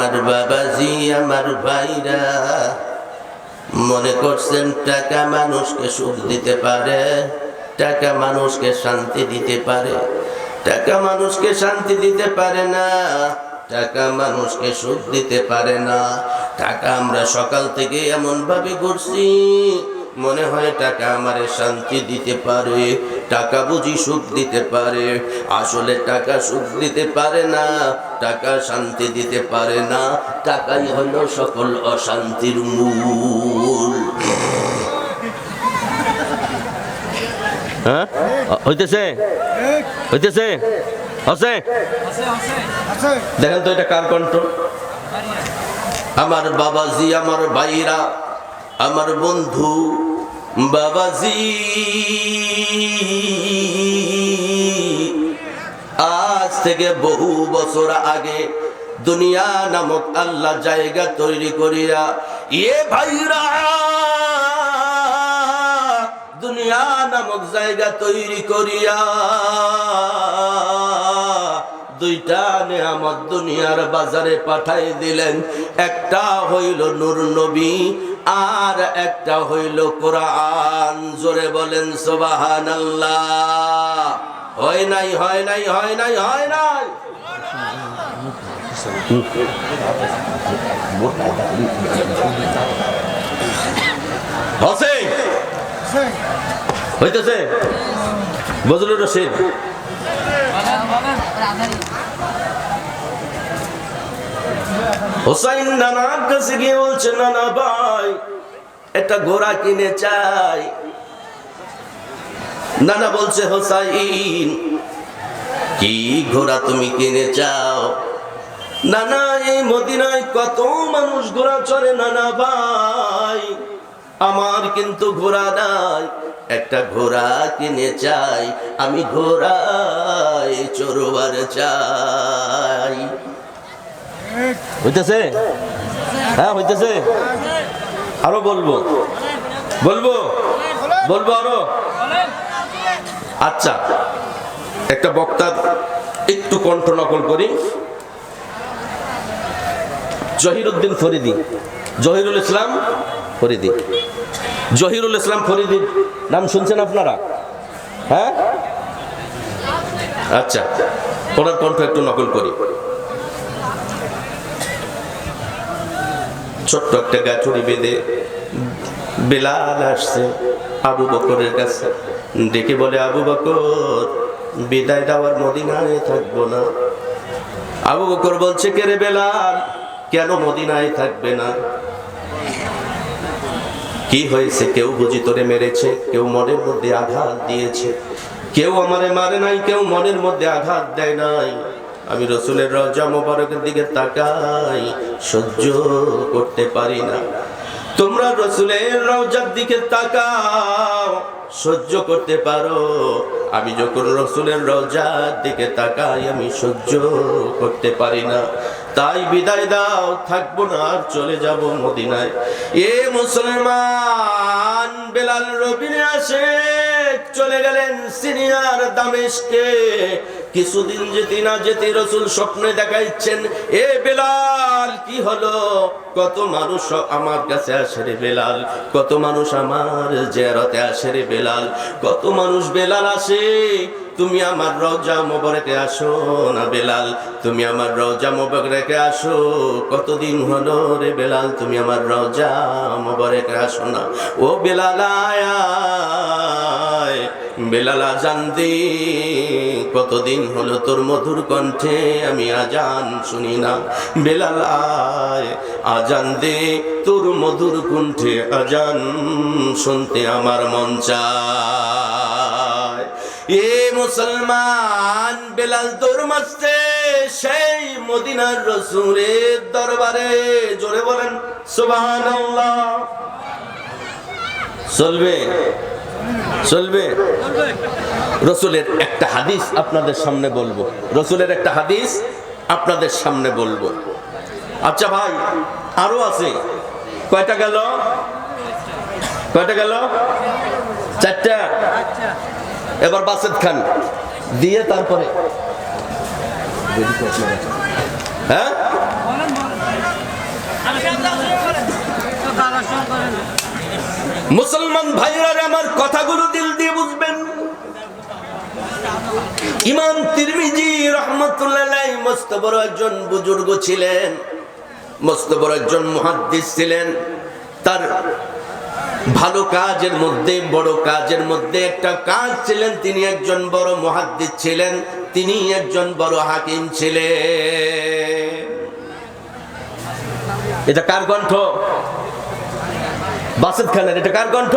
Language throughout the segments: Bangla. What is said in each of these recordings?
আমার বাবাজি, আমার ভাইরা, মনে করছেন টাকা মানুষকে সুখ দিতে পারে, টাকা মানুষকে শান্তি দিতে পারে? টাকা মানুষকে শান্তি দিতে পারে না, টাকা মানুষকে সুখ দিতে পারে না। টাকা আমরা সকাল থেকে এমন ভাবে ঘুরছি, মনে হয় টাকা আমারে শান্তি দিতে পারে, টাকা বুঝি সুখ দিতে পারে। আসলে টাকা সুখ দিতে পারে না, টাকা শান্তি দিতে পারে না। টাকাই হলো সকল অশান্তির মূল। হ্যাঁ, হইতেছে হইতেছে আছে। দেখেন তো এটা কার কণ্ঠ? আমার বাবাজি, আমার ভাইরা, আমার বন্ধু। বাবাজি, আজ থেকে বহু বছর আগে দুনিয়া নামক আল্লাহ জায়গা তৈরি করিয়া, ভাইরা, দুনিয়া নামক জায়গা তৈরি করিয়া দুইটা নেয়ামত দুনিয়ার বাজারে পাঠাই দিলেন। একটা হইল নূর নবী, আর একটা হইল কোরআন। জোরে বলেন সুবহানাল্লাহ। হয় নাই, হয় নাই, হয় নাই, হয় নাই। হইতেছে বজলুর রশিদ। হোসাইন নানার কাছে গিয়ে বলছে, নানা ভাই, একটা ঘোড়া কিনে চাই। নানা বলছে, হোসাইন, কি ঘোড়া তুমি কিনে চাও? নানা, এই মদিনায় কত মানুষ ঘোড়া চড়ে নানা ভাই, আমার কিন্তু ঘোড়া নাই। একটা ঘোড়া কিনে চাই, আমি ঘোড়ায় চড়বার চাই। হইতেছে? হ্যাঁ, হইতেছে। আরো বলবো বলবো বলবো আরো। আচ্ছা, একটা বক্তার একটু কণ্ঠ নকল করি। জহিরুদ্দিন ফরিদি, জহিরুল ইসলাম ফরিদি, জহিরুল ইসলাম ফরিদি নাম শুনছেন আপনারা? হ্যাঁ, আচ্ছা, ওনার কণ্ঠ একটু নকল করি। ছোট্ট একটা গাঠুরি বেঁধে বেলাল আসছে আবু বকরের কাছে, ডেকে বলে, আবু বকর, বিদায় দেওয়ার মদিনায় থাকবো না। আবু বকর বলছে, কে রে বেলাল, কেন মদিনায় থাকবে না? কি হয়েছে? কেউ বুঝি তোরে মেরেছে, কেউ মনের মধ্যে আঘাত দিয়েছে। কেউ আমারে মারে নাই, কেউ মনের মধ্যে আঘাত দেয় নাই। আমি রসুলের রওজা মোবারকের দিকে তাকাই, সহ্য করতে পারি না। তোমরা রসুলের রওজার দিকে তাকাও, সহ্য করতে পারো। আমি যখন রসুলের রওজার দিকে তাকাই, আমি সহ্য করতে পারি না। তাই বিদায় দাও, থাকবো না, আর চলে যাব মদিনায়। এ মুসলমান, বেলাল রবিনে আসে চলে গেলেন সিরিয়ার দামেস্কে। কিছুদিন যেতে না যেতে রসুল স্বপ্নে দেখাইছেন, এ বেলাল, কি হলো? কত মানুষ আমার কাছে আসে রে বেলাল, কত মানুষ আমার জিয়ারতে আসে রে বেলাল, কত মানুষ বেলাল আসে। তুমি আমার রওজা মোবারকে আসো না বেলাল, তুমি আমার রওজা মোবারকে আসো। কতদিন হলো রে বেলাল, তুমি আমার রওজা মোবারকে আসো না। ও বেলাল আয়, বেলাল আজান দে, কতদিন হলো তোর মধুর কণ্ঠে আমি আজান শুনি না। বেলাল আয়, আজান দে, তোর মধুর কণ্ঠে আজান শুনতে আমার মন চায়। এ মুসলমান, বেলাল দৌড় মারছে সেই মদিনার রসুলের দরবারে। জোরে বলেন সুবহানাল্লাহ। চলবে চলবে। রসুলের একটা হাদিস আপনাদের সামনে বলবো, রসুলের একটা হাদিস আপনাদের সামনে বলবো। আচ্ছা ভাই, আরো আছে। কয়টা গেল? কয়টা গেল? চারটা। এবার বাসেদ খান দিয়ে তারপরে, হ্যাঁ, মুসলমান ভাইরা আমার কথাগুলো দিল দিয়ে বুঝবেন। ইমাম তিরমিজি রাহমাতুল্লাহ আলাইহি মস্ত বড় একজন বুজুর্গ ছিলেন, মস্ত বড় একজন মুহাদ্দিস ছিলেন। তার ভালো কাজের মধ্যে বড় কাজের মধ্যে একটা কাজ ছিলেন, তিনি একজন বড় মুহাদ্দিস ছিলেন, তিনি একজন বড় হাকিম ছিলেন। এটা কার কণ্ঠ? বাসেদ খানের। এটা কার কণ্ঠ?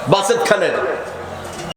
বাসেদ খানের।